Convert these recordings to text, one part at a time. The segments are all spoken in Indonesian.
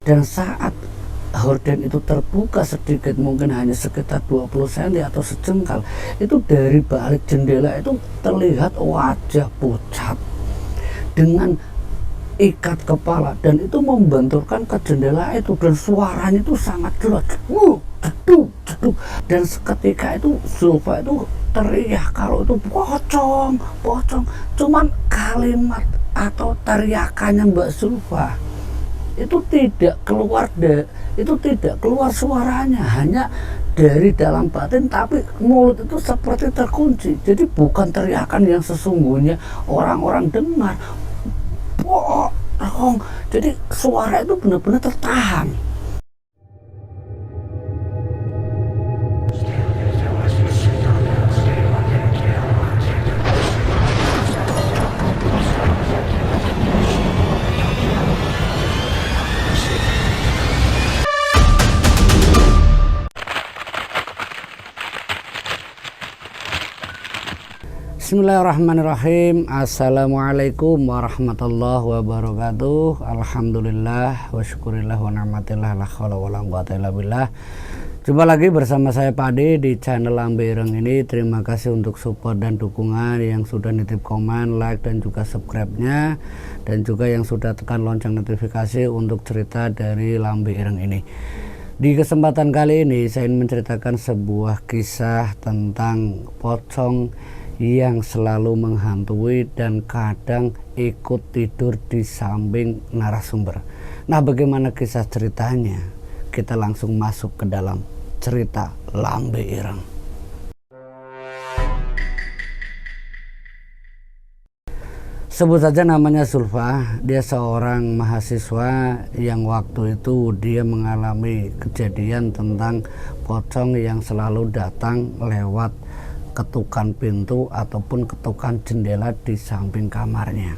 Dan saat horden itu terbuka sedikit, mungkin hanya sekitar 20 cm atau sejengkal, itu dari balik jendela itu terlihat wajah pucat dengan ikat kepala, dan itu membenturkan ke jendela itu, dan suaranya itu sangat jelas, jeduk, jeduk. Dan seketika itu Zulfa itu teriak kalau itu pocong, pocong. Cuman kalimat atau teriakannya Mbak Zulfa itu tidak keluar suaranya, hanya dari dalam batin, tapi mulut itu seperti terkunci. Jadi bukan teriakan yang sesungguhnya orang-orang dengar. Bohong. Jadi suara itu benar-benar tertahan. Bismillahirrahmanirrahim. Assalamualaikum warahmatullahi wabarakatuh. Alhamdulillah wa syukurillah wa ni'matillah, la haula wala quwwata illa billah. Jumpa lagi bersama saya Pak Ade di channel Lambe Ireng ini. Terima kasih untuk support dan dukungan yang sudah nitip komen, like, dan juga subscribe-nya, dan juga yang sudah tekan lonceng notifikasi untuk cerita dari Lambe Ireng ini. Di kesempatan kali ini saya ingin menceritakan sebuah kisah tentang pocong yang selalu menghantui dan kadang ikut tidur di samping narasumber. Nah, bagaimana kisah ceritanya? Kita langsung masuk ke dalam cerita Lambe Ireng. Sebut saja namanya Zulfa. Dia seorang mahasiswa yang waktu itu dia mengalami kejadian tentang pocong yang selalu datang lewat ketukan pintu ataupun ketukan jendela di samping kamarnya.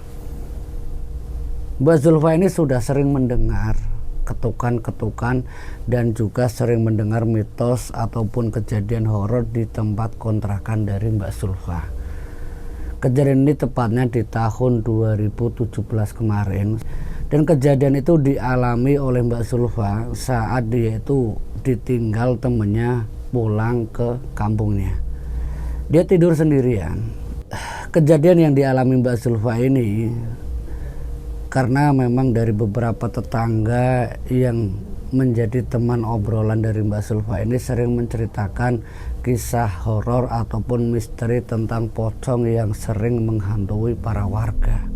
Mbak Zulfa ini sudah sering mendengar ketukan-ketukan dan juga sering mendengar mitos ataupun kejadian horor di tempat kontrakan dari Mbak Zulfa. Kejadian ini tepatnya di tahun 2017 kemarin, dan kejadian itu dialami oleh Mbak Zulfa saat dia itu ditinggal temennya pulang ke kampungnya. Dia tidur sendirian. Kejadian yang dialami Mbak Zulfa ini karena memang dari beberapa tetangga yang menjadi teman obrolan dari Mbak Zulfa ini sering menceritakan kisah horor ataupun misteri tentang pocong yang sering menghantui para warga.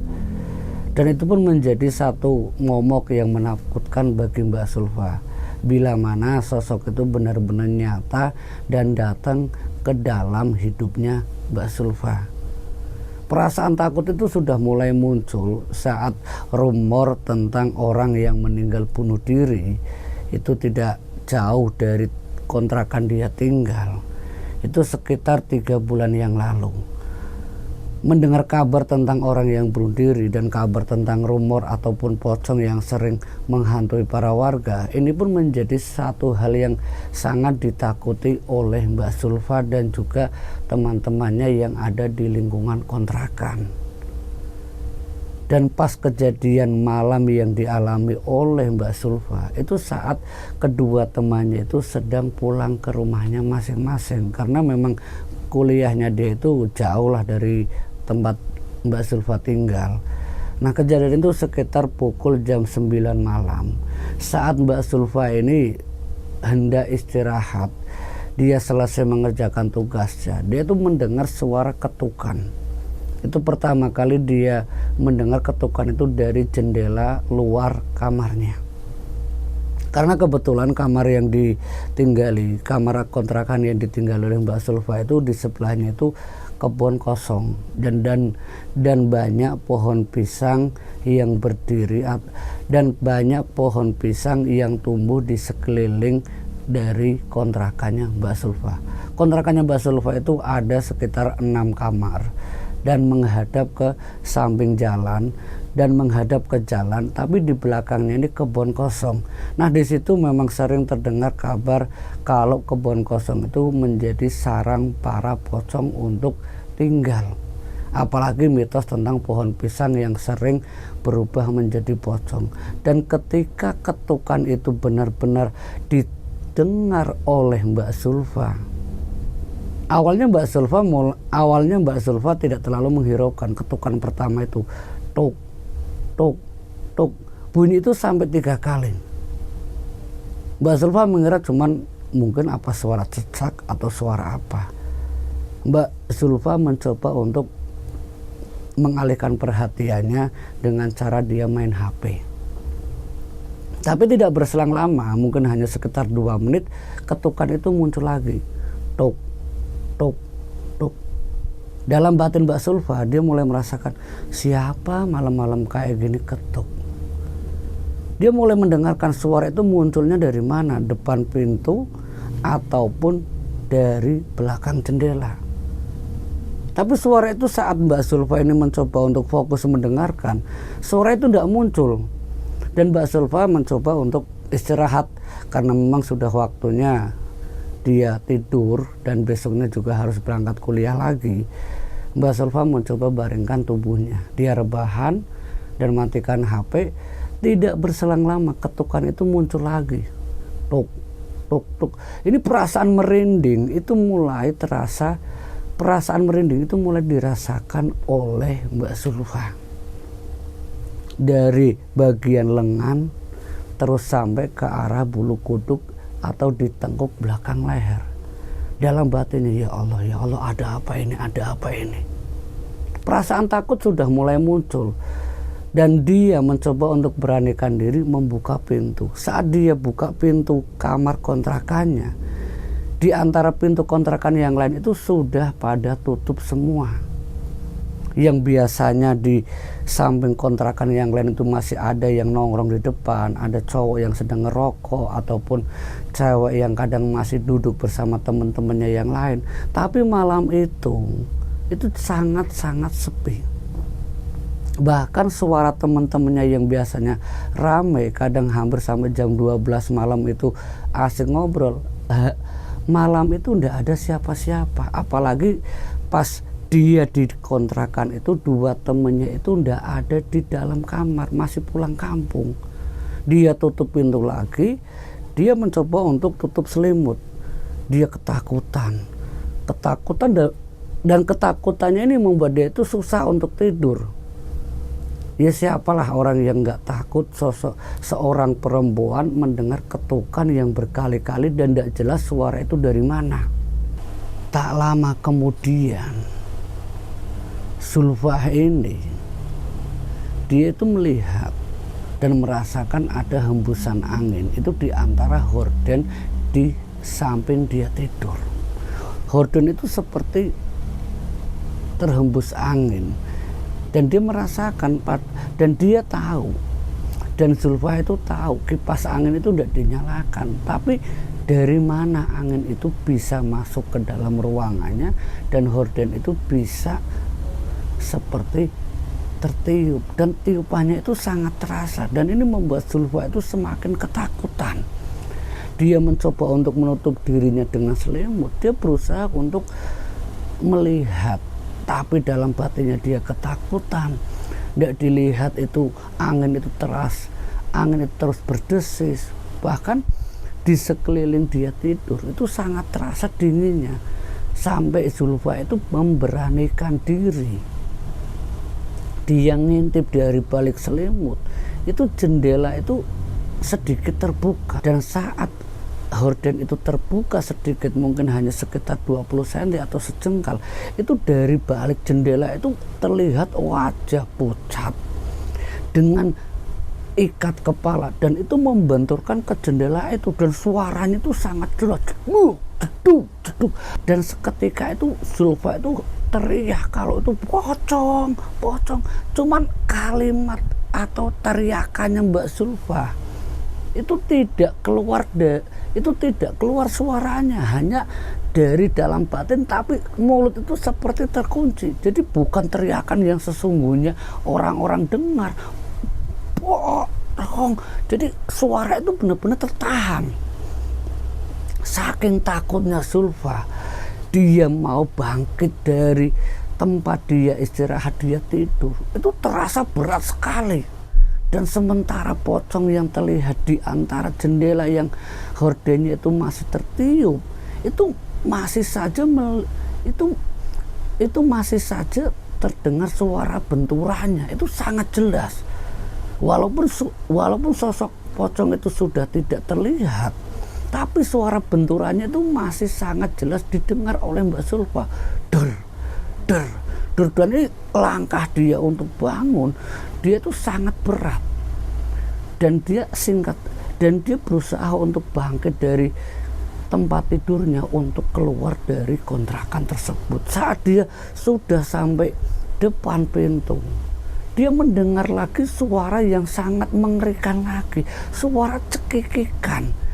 Dan itu pun menjadi satu momok yang menakutkan bagi Mbak Zulfa, bila mana sosok itu benar-benar nyata dan datang ke dalam hidupnya Mbak Zulfa. Perasaan takut itu sudah mulai muncul saat rumor tentang orang yang meninggal bunuh diri itu tidak jauh dari kontrakan dia tinggal. Itu sekitar 3 bulan yang lalu. Mendengar kabar tentang orang yang bunuh diri dan kabar tentang rumor ataupun pocong yang sering menghantui para warga, ini pun menjadi satu hal yang sangat ditakuti oleh Mbak Zulfa dan juga teman-temannya yang ada di lingkungan kontrakan. Dan pas kejadian malam yang dialami oleh Mbak Zulfa itu saat kedua temannya itu sedang pulang ke rumahnya masing-masing, karena memang kuliahnya dia itu jauh lah dari tempat Mbak Zulfa tinggal. Nah, kejadian itu sekitar pukul jam 9 malam. Saat Mbak Zulfa ini hendak istirahat, dia selesai mengerjakan tugasnya, dia itu mendengar suara ketukan. Itu pertama kali dia mendengar ketukan itu dari jendela luar kamarnya. Karena kebetulan kamar yang ditinggali, kamar kontrakan yang ditinggali oleh Mbak Zulfa itu di sebelahnya itu kebun kosong dan banyak pohon pisang yang berdiri dan banyak pohon pisang yang tumbuh di sekeliling dari kontrakannya Mbak Zulfa. Kontrakannya Mbak Zulfa itu ada sekitar 6 kamar dan menghadap ke samping jalan dan menghadap ke jalan, tapi di belakangnya ini kebun kosong. Nah, di situ memang sering terdengar kabar kalau kebun kosong itu menjadi sarang para pocong untuk tinggal. Apalagi mitos tentang pohon pisang yang sering berubah menjadi pocong. Dan ketika ketukan itu benar-benar didengar oleh Mbak Zulfa, awalnya Mbak Zulfa tidak terlalu menghiraukan ketukan pertama itu, tuk tuk tuk, bunyi itu sampai 3 kali. Mbak Zulfa mengira cuman mungkin apa suara cecak atau suara apa. Mbak Zulfa mencoba untuk mengalihkan perhatiannya dengan cara dia main HP. Tapi tidak berselang lama, mungkin hanya sekitar 2 menit, ketukan itu muncul lagi. Tuk, tuk, tuk. Dalam batin Mbak Zulfa, dia mulai merasakan, siapa malam-malam kayak gini ketuk. Dia mulai mendengarkan suara itu munculnya dari mana, depan pintu ataupun dari belakang jendela. Tapi suara itu saat Mbak Zulfa ini mencoba untuk fokus mendengarkan, suara itu tidak muncul. Dan Mbak Zulfa mencoba untuk istirahat karena memang sudah waktunya dia tidur dan besoknya juga harus berangkat kuliah lagi. Mbak Zulfa mencoba baringkan tubuhnya. Dia rebahan dan matikan HP. Tidak berselang lama ketukan itu muncul lagi. Tuk, tuk, tuk. Ini perasaan merinding itu mulai terasa. Perasaan merinding itu mulai dirasakan oleh Mbak Zulfa. Dari bagian lengan terus sampai ke arah bulu kuduk atau di tengkuk belakang leher. Dalam batinnya, ya Allah, ada apa ini, ada apa ini. Perasaan takut sudah mulai muncul. Dan dia mencoba untuk beranikan diri membuka pintu. Saat dia buka pintu kamar kontrakannya, di antara pintu kontrakan yang lain itu sudah pada tutup semua. Yang biasanya di samping kontrakan yang lain itu masih ada yang nongkrong di depan, ada cowok yang sedang ngerokok ataupun cewek yang kadang masih duduk bersama teman-temannya yang lain. Tapi malam itu sangat-sangat sepi. Bahkan suara teman-temannya yang biasanya ramai, kadang hampir sampai jam 12 malam itu asik ngobrol, malam itu tidak ada siapa-siapa. Apalagi pas dia di kontrakan itu, 2 temannya itu tidak ada di dalam kamar, masih pulang kampung. Dia tutup pintu lagi, dia mencoba untuk tutup selimut. Dia ketakutan dan ketakutannya ini membuat dia itu susah untuk tidur. Ya siapalah orang yang nggak takut seorang perempuan mendengar ketukan yang berkali-kali dan tidak jelas suara itu dari mana. Tak lama kemudian Zulfa ini dia itu melihat dan merasakan ada hembusan angin itu di antara horden di samping dia tidur. Horden itu seperti terhembus angin. Dan dia merasakan, dan dia tahu, dan Zulfa itu tahu kipas angin itu tidak dinyalakan. Tapi dari mana angin itu bisa masuk ke dalam ruangannya dan horden itu bisa seperti tertiup. Dan tiupannya itu sangat terasa. Dan ini membuat Zulfa itu semakin ketakutan. Dia mencoba untuk menutup dirinya dengan selimut. Dia berusaha untuk melihat. Tapi dalam batinnya dia ketakutan. Tidak dilihat itu angin itu terus berdesis. Bahkan di sekeliling dia tidur itu sangat terasa dinginnya. Sampai Zulfa itu memberanikan diri. Dia ngintip dari balik selimut. Itu jendela itu sedikit terbuka. Dan saat horden itu terbuka sedikit, mungkin hanya sekitar 20 cm atau sejengkal, itu dari balik jendela itu terlihat wajah pucat dengan ikat kepala, dan itu membenturkan ke jendela itu, dan suaranya itu sangat jelas, dan seketika itu Zulfa itu teriak kalau itu pocong. Cuman kalimat atau teriakannya Mbak Zulfa itu tidak keluar suaranya, hanya dari dalam batin, tapi mulut itu seperti terkunci. Jadi bukan teriakan yang sesungguhnya orang-orang dengar. Jadi suara itu benar-benar tertahan. Saking takutnya Zulfa, dia mau bangkit dari tempat dia istirahat, dia tidur, itu terasa berat sekali. Dan sementara pocong yang terlihat di antara jendela yang hordennya itu masih tertiup, itu masih saja itu masih saja terdengar suara benturannya, itu sangat jelas. Walaupun sosok pocong itu sudah tidak terlihat, tapi suara benturannya itu masih sangat jelas didengar oleh Mbak Sulfa. Der, der, der. Dan ini langkah dia untuk bangun, dia itu sangat berat. Dan dia berusaha untuk bangkit dari tempat tidurnya untuk keluar dari kontrakan tersebut. Saat dia sudah sampai depan pintu, dia mendengar lagi suara yang sangat mengerikan lagi, suara cekikikan.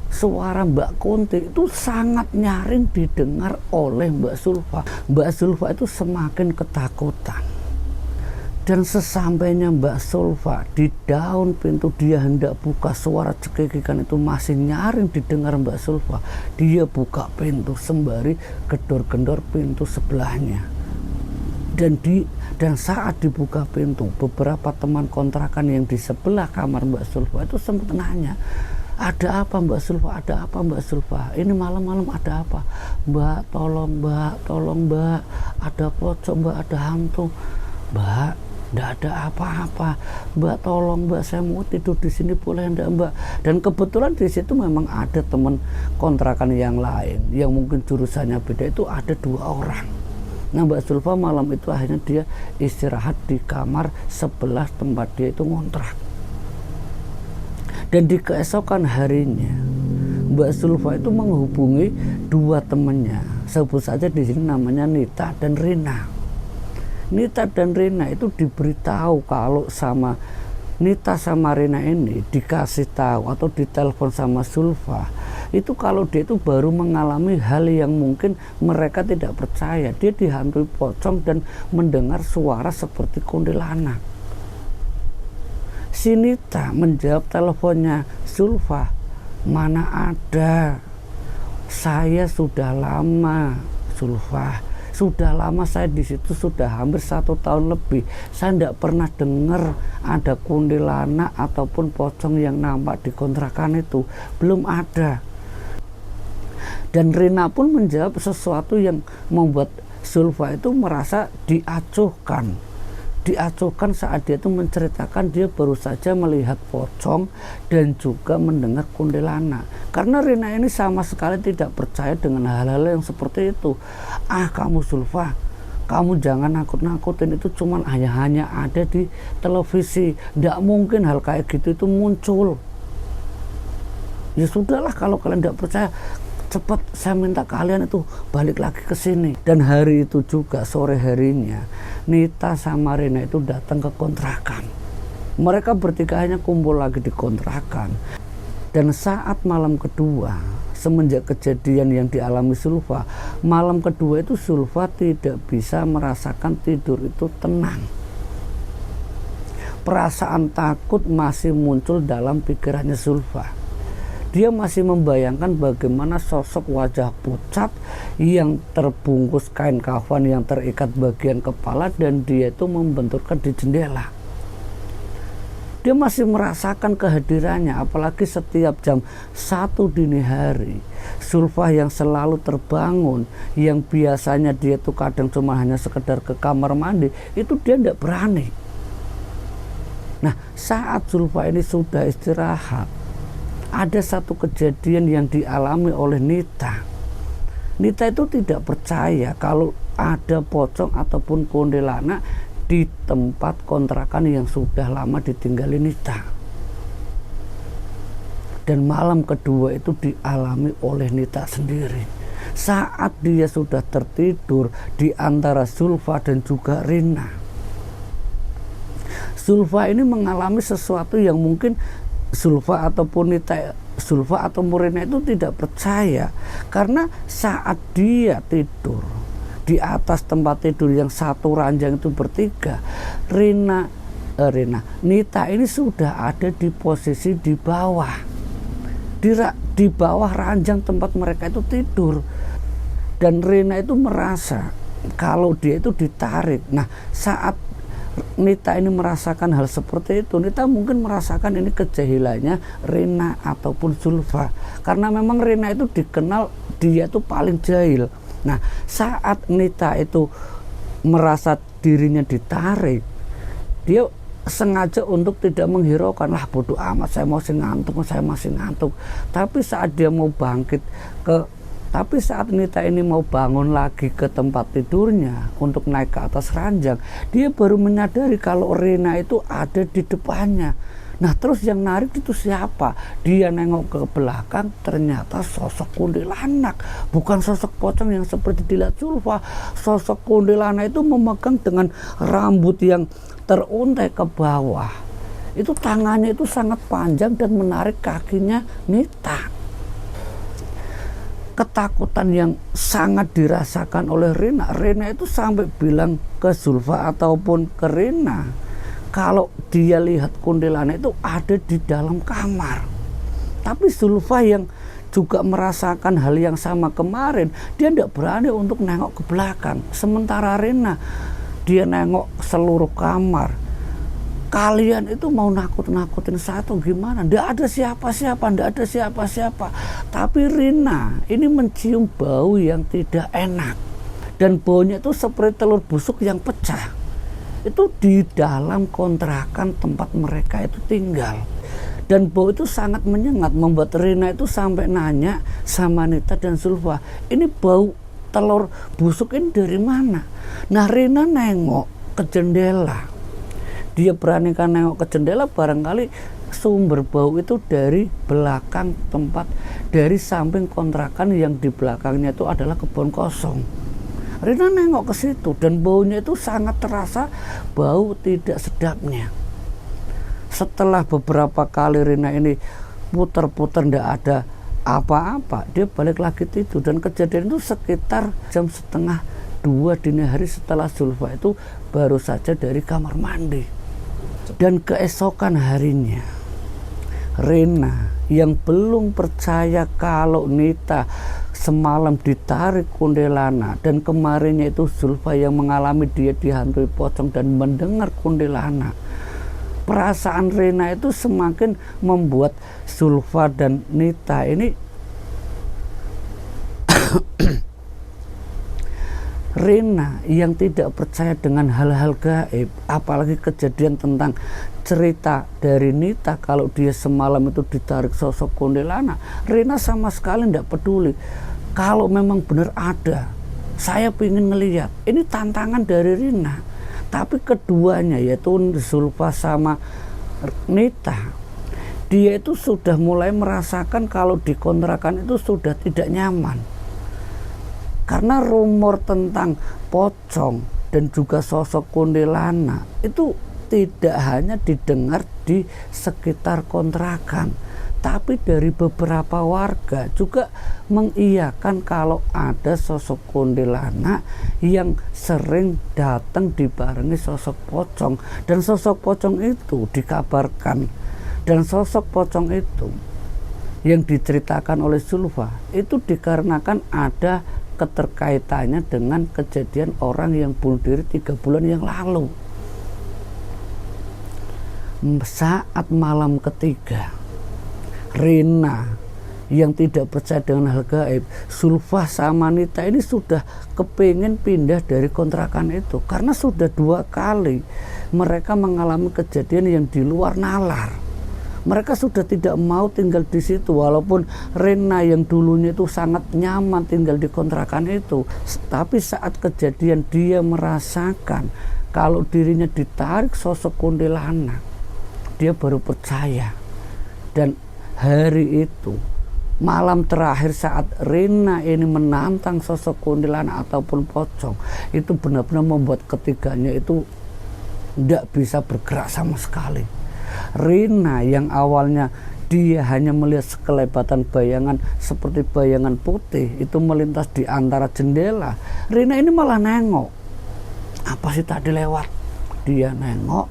Suara Mbak Kunti itu sangat nyaring didengar oleh Mbak Sulfa. Mbak Sulfa itu semakin ketakutan. Dan sesampainya Mbak Sulfa di daun pintu, dia hendak buka, suara cekikikan itu masih nyaring didengar Mbak Sulfa. Dia buka pintu sembari gedor-gedor pintu sebelahnya. Dan saat dibuka pintu, beberapa teman kontrakan yang di sebelah kamar Mbak Sulfa itu sempat nanya, ada apa Mbak Sulfa, ada apa Mbak Sulfa, ini malam-malam ada apa Mbak, tolong Mbak, ada pocong Mbak, ada hantu Mbak. Tidak ada apa-apa Mbak, tolong Mbak, saya mau tidur di sini boleh enggak Mbak. Dan kebetulan di situ memang ada teman kontrakan yang lain yang mungkin jurusannya beda, itu ada 2 orang. Nah, Mbak Sulfa malam itu akhirnya dia istirahat di kamar sebelah tempat dia itu ngontrak. Dan di keesokan harinya Mbak Sulfa itu menghubungi 2 temannya, sebut saja di sini namanya Nita dan Rina. Nita dan Rina itu diberitahu kalau sama Nita sama Rina ini dikasih tahu atau ditelepon sama Sulfa itu kalau dia itu baru mengalami hal yang mungkin mereka tidak percaya. Dia dihantui pocong dan mendengar suara seperti kuntilanak. Si Nita menjawab teleponnya Sulfa, mana ada, saya sudah lama Sulfa, sudah lama saya di situ, sudah hampir 1 tahun lebih. Saya tidak pernah dengar ada kuntilanak ataupun pocong yang nampak di kontrakan itu, belum ada. Dan Rina pun menjawab sesuatu yang membuat Sulfa itu merasa diacuhkan saat dia itu menceritakan dia baru saja melihat pocong dan juga mendengar kuntilanak. Karena Rina ini sama sekali tidak percaya dengan hal-hal yang seperti itu. Kamu Sulfa, kamu jangan nakut-nakutin, itu cuman hanya ada di televisi, tidak mungkin hal kayak gitu itu muncul. Ya sudahlah, kalau kalian tidak percaya, cepat saya minta kalian itu balik lagi ke sini. Dan hari itu juga sore harinya Nita sama Rina itu datang ke kontrakan. Mereka bertiga hanya kumpul lagi di kontrakan. Dan saat malam kedua semenjak kejadian yang dialami Sulfa, malam kedua itu Sulfa tidak bisa merasakan tidur itu tenang. Perasaan takut masih muncul dalam pikirannya Sulfa. Dia masih membayangkan bagaimana sosok wajah pucat yang terbungkus kain kafan yang terikat bagian kepala dan dia itu membenturkan di jendela. Dia masih merasakan kehadirannya, apalagi setiap jam 1 dini hari. Sulfa yang selalu terbangun, yang biasanya dia itu kadang cuma hanya sekedar ke kamar mandi, itu dia tidak berani. Nah, saat Sulfa ini sudah istirahat, ada satu kejadian yang dialami oleh Nita. Nita itu tidak percaya kalau ada pocong ataupun kuntilanak di tempat kontrakan yang sudah lama ditinggali Nita. Dan malam kedua itu dialami oleh Nita sendiri. Saat dia sudah tertidur di antara Sulfa dan juga Rina. Sulfa ini mengalami sesuatu yang mungkin Sulfa ataupun Nita, Sulfa atau Rina itu tidak percaya. Karena saat dia tidur di atas tempat tidur yang satu ranjang itu bertiga, Nita ini sudah ada di posisi di bawah, di bawah ranjang tempat mereka itu tidur. Dan Rina itu merasa kalau dia itu ditarik. Nah, saat Nita ini merasakan hal seperti itu, Nita mungkin merasakan ini kejahilannya Rina ataupun Zulfa, karena memang Rina itu dikenal dia itu paling jahil. Nah, saat Nita itu merasa dirinya ditarik, dia sengaja untuk tidak menghiraukan, lah bodoh amat, saya masih ngantuk. Tapi saat dia mau bangkit tapi saat Nita ini mau bangun lagi ke tempat tidurnya untuk naik ke atas ranjang, dia baru menyadari kalau Rina itu ada di depannya. Nah, terus yang narik itu siapa? Dia nengok ke belakang, ternyata sosok kuntilanak, bukan sosok pocong yang seperti dilihat Zulfa. Sosok kuntilanak itu memegang dengan rambut yang teruntai ke bawah. Itu tangannya itu sangat panjang dan menarik kakinya Nita. Ketakutan yang sangat dirasakan oleh Rina. Rina itu sampai bilang ke Zulfa ataupun ke Rina kalau dia lihat kuntilanak itu ada di dalam kamar. Tapi Zulfa yang juga merasakan hal yang sama kemarin, dia tidak berani untuk nengok ke belakang. Sementara Rina, dia nengok seluruh kamar. Kalian itu mau nakut-nakutin satu gimana? Tidak ada siapa-siapa. Tapi Rina ini mencium bau yang tidak enak. Dan baunya itu seperti telur busuk yang pecah. Itu di dalam kontrakan tempat mereka itu tinggal. Dan bau itu sangat menyengat, membuat Rina itu sampai nanya sama Nita dan Zulfa, ini bau telur busuk ini dari mana? Nah, Rina nengok ke jendela. Dia beranikan nengok ke jendela, barangkali sumber bau itu dari belakang tempat, dari samping kontrakan yang di belakangnya itu adalah kebun kosong. Rina nengok ke situ dan baunya itu sangat terasa, bau tidak sedapnya. Setelah beberapa kali Rina ini putar-putar tidak ada apa-apa, dia balik lagi tidur. Dan kejadian itu sekitar jam 1:30 dini hari setelah Zulfa itu baru saja dari kamar mandi. Dan keesokan harinya, Rina yang belum percaya kalau Nita semalam ditarik kuntilanak dan kemarinnya itu Zulfa yang mengalami dia dihantui pocong dan mendengar kuntilanak, perasaan Rina itu semakin membuat Zulfa dan Nita ini Rina yang tidak percaya dengan hal-hal gaib, apalagi kejadian tentang cerita dari Nita kalau dia semalam itu ditarik sosok kuntilanak, Rina sama sekali tidak peduli. Kalau memang benar ada, saya ingin ngelihat. Ini tantangan dari Rina. Tapi keduanya, yaitu Zulfa sama Nita, dia itu sudah mulai merasakan kalau di kontrakan itu sudah tidak nyaman. Karena rumor tentang pocong dan juga sosok kuntilanak itu tidak hanya didengar di sekitar kontrakan, tapi dari beberapa warga juga mengiyakan kalau ada sosok kuntilanak yang sering datang dibarengi sosok pocong. Dan sosok pocong itu dikabarkan, dan sosok pocong itu yang diceritakan oleh Zulfa itu dikarenakan ada keterkaitannya dengan kejadian orang yang bunuh diri 3 bulan yang lalu. Saat malam ketiga, Rina yang tidak percaya dengan hal gaib, Zulfa sama Nita ini sudah kepingin pindah dari kontrakan itu karena sudah 2 kali mereka mengalami kejadian yang di luar nalar. Mereka sudah tidak mau tinggal di situ, walaupun Rina yang dulunya itu sangat nyaman tinggal di kontrakan itu. Tapi saat kejadian dia merasakan kalau dirinya ditarik sosok kuntilanak, dia baru percaya. Dan hari itu, malam terakhir saat Rina ini menantang sosok kuntilanak ataupun pocong, itu benar-benar membuat ketiganya itu tidak bisa bergerak sama sekali. Rina yang awalnya dia hanya melihat sekelebatan bayangan seperti bayangan putih itu melintas di antara jendela. Rina ini malah nengok, apa sih tadi lewat? Dia nengok,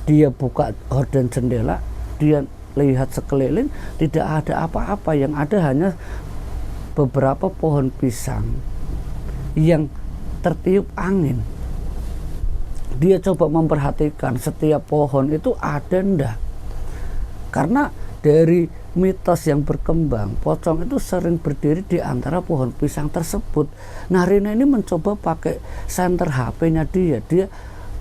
dia buka horden jendela, dia lihat sekeliling, tidak ada apa-apa. Yang ada hanya beberapa pohon pisang yang tertiup angin. Dia coba memperhatikan setiap pohon itu ada ndak. Karena dari mitos yang berkembang, pocong itu sering berdiri di antara pohon pisang tersebut. Nah, Rina ini mencoba pakai senter HP-nya dia. Dia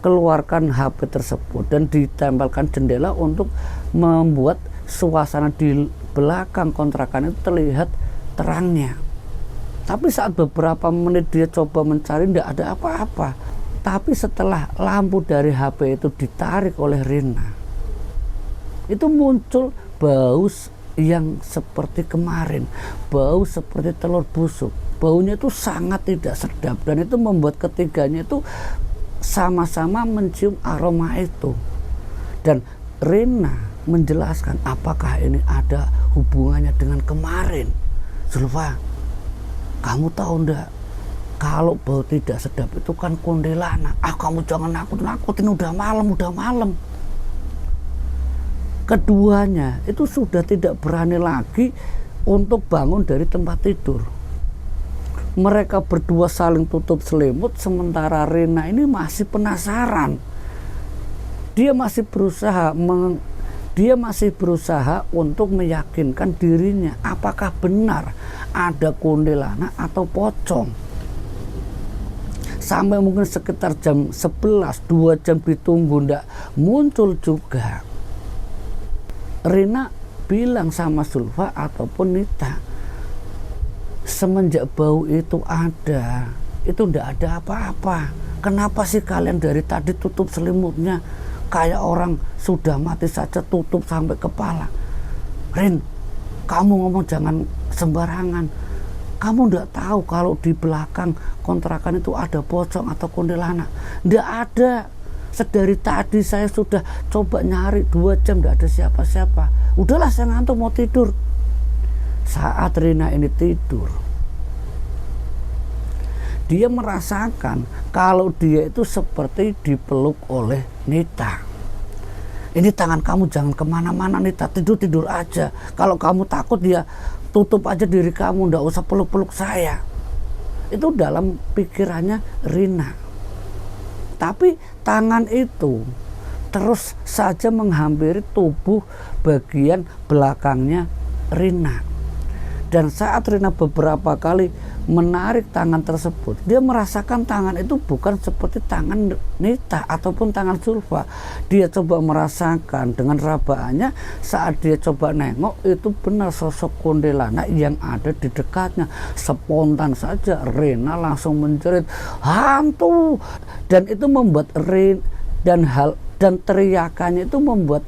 keluarkan HP tersebut dan ditempelkan jendela untuk membuat suasana di belakang kontrakan itu terlihat terangnya. Tapi saat beberapa menit dia coba mencari, tidak ada apa-apa. Tapi setelah lampu dari HP itu ditarik oleh Rina, itu muncul bau yang seperti kemarin, bau seperti telur busuk. Baunya itu sangat tidak sedap dan itu membuat ketiganya itu sama-sama mencium aroma itu. Dan Rina menjelaskan, apakah ini ada hubungannya dengan kemarin? Zulfa, kamu tahu enggak, kalau bau tidak sedap itu kan kuntilanak. Kamu jangan nakut-nakutin, udah malam. Keduanya itu sudah tidak berani lagi untuk bangun dari tempat tidur. Mereka berdua saling tutup selimut, sementara Rina ini masih penasaran. Dia masih berusaha untuk meyakinkan dirinya apakah benar ada kuntilanak atau pocong. Sampai mungkin sekitar jam 11, 2 jam ditunggu ndak muncul juga. Rina bilang sama Zulfa ataupun Nita, semenjak bau itu ada, itu ndak ada apa-apa. Kenapa sih kalian dari tadi tutup selimutnya? Kayak orang sudah mati saja tutup sampai kepala. Rin, kamu ngomong jangan sembarangan. Kamu ndak tahu kalau di belakang kontrakan itu ada pocong atau kuntilanak? Ndak ada. Sedari tadi saya sudah coba nyari 2 jam ndak ada siapa-siapa. Udahlah, saya ngantuk mau tidur. Saat Rina ini tidur, dia merasakan kalau dia itu seperti dipeluk oleh Nita. Ini tangan kamu jangan kemana-mana Nita, tidur aja. Kalau kamu takut dia tutup aja diri kamu, ndak usah peluk-peluk saya. Itu dalam pikirannya Rina. Tapi tangan itu terus saja menghampiri tubuh bagian belakangnya Rina. Dan saat Rina beberapa kali menarik tangan tersebut, dia merasakan tangan itu bukan seperti tangan Nita ataupun tangan Zulfa. Dia coba merasakan dengan rabaannya, saat dia coba nengok itu benar sosok kuntilanak yang ada di dekatnya. Spontan saja Rina langsung menjerit, hantu. Dan itu membuat dan teriakannya itu membuat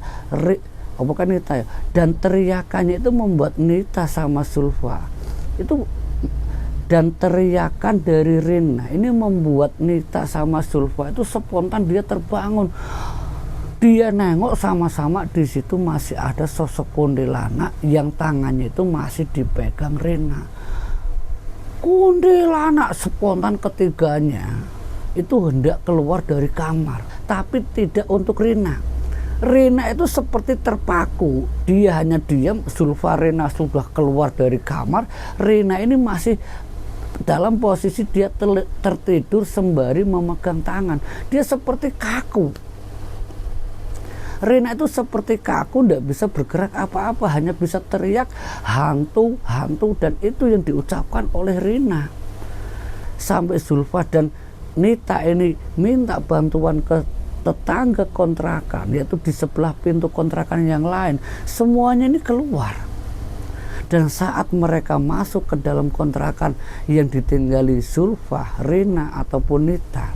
bukan Nita ya, dan teriakannya itu membuat Nita sama Zulfa itu, dan teriakan dari Rina ini membuat Nita sama Zulfa itu spontan dia terbangun. Dia nengok sama-sama, di situ masih ada sosok kuntilanak yang tangannya itu masih dipegang Rina. Kuntilanak, spontan ketiganya itu hendak keluar dari kamar, tapi tidak untuk Rina. Rina itu seperti terpaku, dia hanya diam. Zulfa, Rina sudah keluar dari kamar, Rina ini masih dalam posisi dia tertidur sembari memegang tangan. Dia seperti kaku. Rina itu seperti kaku, tidak bisa bergerak apa-apa, hanya bisa teriak hantu, dan itu yang diucapkan oleh Rina. Sampai Zulfa dan Nita ini minta bantuan ke tetangga kontrakan, yaitu di sebelah pintu kontrakan yang lain. Semuanya ini keluar. Dan saat mereka masuk ke dalam kontrakan yang ditinggali Zulfa, Rina ataupun Nita,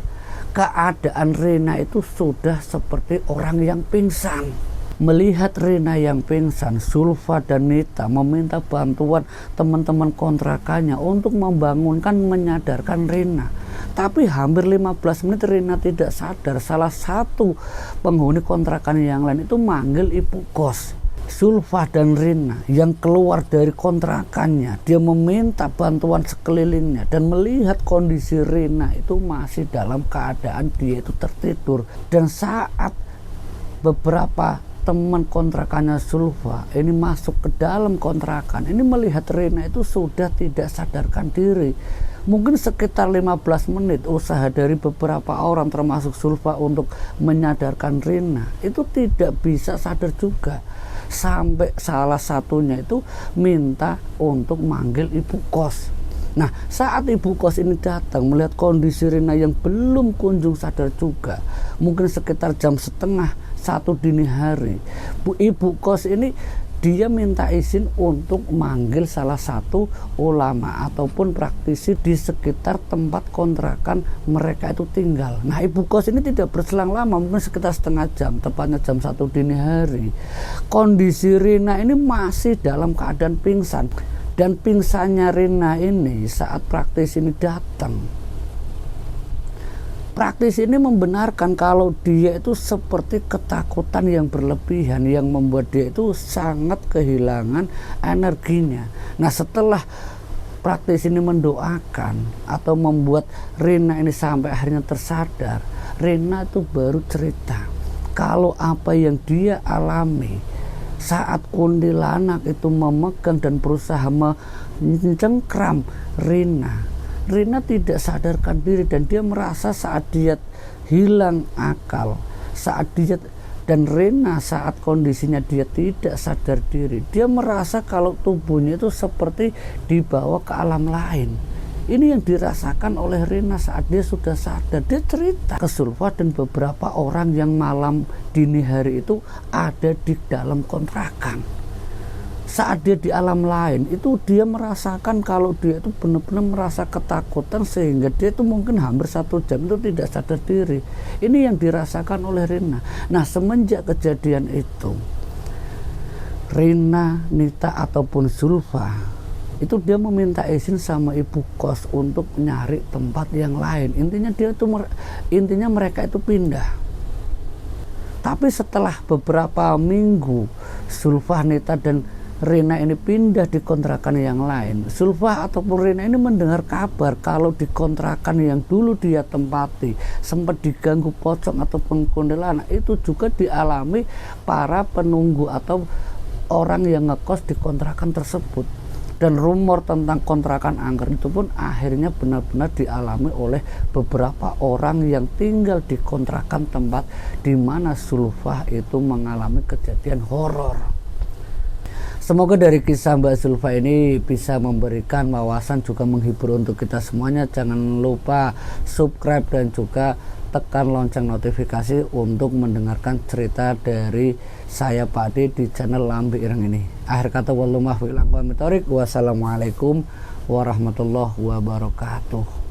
keadaan Rina itu sudah seperti orang yang pingsan. Melihat Rina yang pingsan, Zulfa dan Nita meminta bantuan teman-teman kontrakannya untuk membangunkan, menyadarkan Rina. Tapi hampir 15 menit Rina tidak sadar. Salah satu penghuni kontrakan yang lain itu manggil ibu kos. Zulfa dan Rina yang keluar dari kontrakannya, dia meminta bantuan sekelilingnya dan melihat kondisi Rina itu masih dalam keadaan dia itu tertidur. Dan saat beberapa teman kontrakannya Zulfa ini masuk ke dalam kontrakan, ini melihat Rina itu sudah tidak sadarkan diri. Mungkin sekitar 15 menit usaha dari beberapa orang termasuk Zulfa untuk menyadarkan Rina itu tidak bisa sadar juga. Sampai salah satunya itu minta untuk manggil ibu kos. Nah, saat ibu kos ini datang melihat kondisi Rina yang belum kunjung sadar juga, mungkin sekitar jam setengah 1 dini hari, ibu kos ini dia minta izin untuk manggil salah satu ulama ataupun praktisi di sekitar tempat kontrakan mereka itu tinggal. Nah, ibu kos ini tidak berselang lama, mungkin sekitar setengah jam, tepatnya jam 1 dini hari. Kondisi Rina ini masih dalam keadaan pingsan. Dan pingsannya Rina ini saat praktisi ini datang. Praktisi ini membenarkan kalau dia itu seperti ketakutan yang berlebihan yang membuat dia itu sangat kehilangan energinya. Nah, setelah praktisi ini mendoakan atau membuat Rina ini sampai akhirnya tersadar, Rina itu baru cerita kalau apa yang dia alami saat kuntilanak itu memegang dan berusaha mencengkram Rina. Rina tidak sadarkan diri dan dia merasa saat dia hilang akal, saat dia dan Rina saat kondisinya dia tidak sadar diri, dia merasa kalau tubuhnya itu seperti dibawa ke alam lain. Ini yang dirasakan oleh Rina saat dia sudah sadar. Dia cerita ke Zulfa dan beberapa orang yang malam dini hari itu ada di dalam kontrakan. Saat dia di alam lain itu dia merasakan kalau dia itu benar-benar merasa ketakutan sehingga dia itu mungkin hampir 1 jam itu tidak sadar diri. Ini yang dirasakan oleh Rina. Nah, semenjak kejadian itu Rina, Nita ataupun Zulfa itu dia meminta izin sama ibu kos untuk nyari tempat yang lain. Intinya mereka itu pindah. Tapi setelah beberapa minggu Zulfa, Nita dan Rina ini pindah di kontrakan yang lain, Zulfa ataupun Rina ini mendengar kabar kalau di kontrakan yang dulu dia tempati sempat diganggu pocong ataupun kuntilanak itu juga dialami para penunggu atau orang yang ngekos di kontrakan tersebut. Dan rumor tentang kontrakan angker itu pun akhirnya benar-benar dialami oleh beberapa orang yang tinggal di kontrakan tempat di mana Zulfa itu mengalami kejadian horor. Semoga dari kisah Mbak Zulfa ini bisa memberikan wawasan juga menghibur untuk kita semuanya. Jangan lupa subscribe dan juga tekan lonceng notifikasi untuk mendengarkan cerita dari saya Pak Ade di channel Lambe Ireng ini. Akhir kata wassalamualaikum warahmatullahi wabarakatuh.